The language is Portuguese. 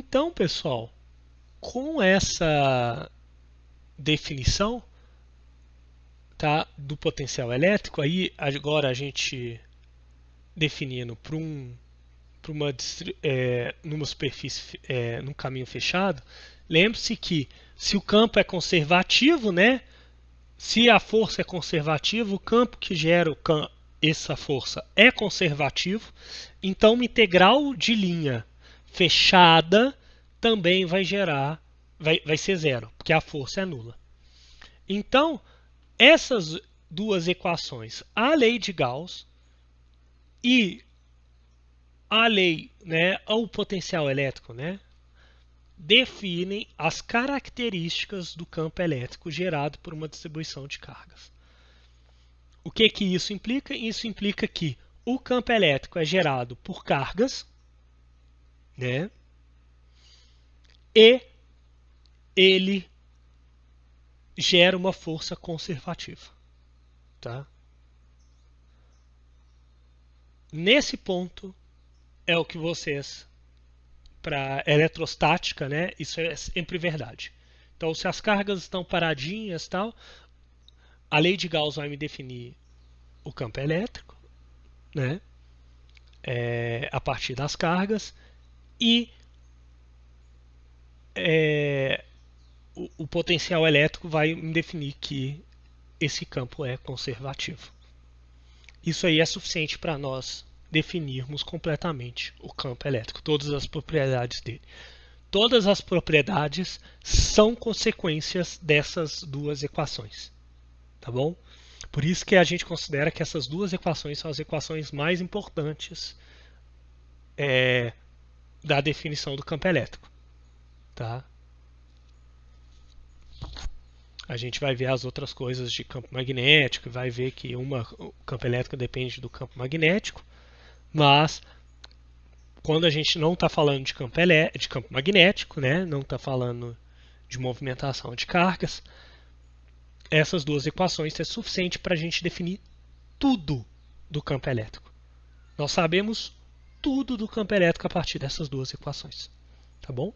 Então, pessoal, com essa definição, tá, do potencial elétrico, aí agora a gente definindo para numa superfície, num caminho fechado, lembre-se que se o campo é conservativo, né, se a força é conservativa, o campo que gera essa força é conservativo, então uma integral de linha fechada também vai ser zero, porque a força é nula. Então, essas duas equações, a lei de Gauss e a lei, né, o potencial elétrico, né, definem as características do campo elétrico gerado por uma distribuição de cargas. O que isso implica? Isso implica que o campo elétrico é gerado por cargas, né, e ele gera uma força conservativa. Tá? Nesse ponto é o que vocês, para eletrostática, né, isso é sempre verdade. Então, se as cargas estão paradinhas, tal, a lei de Gauss vai me definir o campo elétrico, né, a partir das cargas, e o potencial elétrico vai me definir que esse campo é conservativo. Isso aí é suficiente para nós definirmos completamente o campo elétrico, todas as propriedades dele. Todas as propriedades são consequências dessas duas equações, tá bom? Por isso que a gente considera que essas duas equações são as equações mais importantes da definição do campo elétrico, tá? A gente vai ver as outras coisas de campo magnético, vai ver que o campo elétrico depende do campo magnético, mas quando a gente não está falando de campo magnético, né, não está falando de movimentação de cargas, essas duas equações é suficiente para a gente definir tudo do campo elétrico. Nós sabemos tudo do campo elétrico a partir dessas duas equações, tá bom?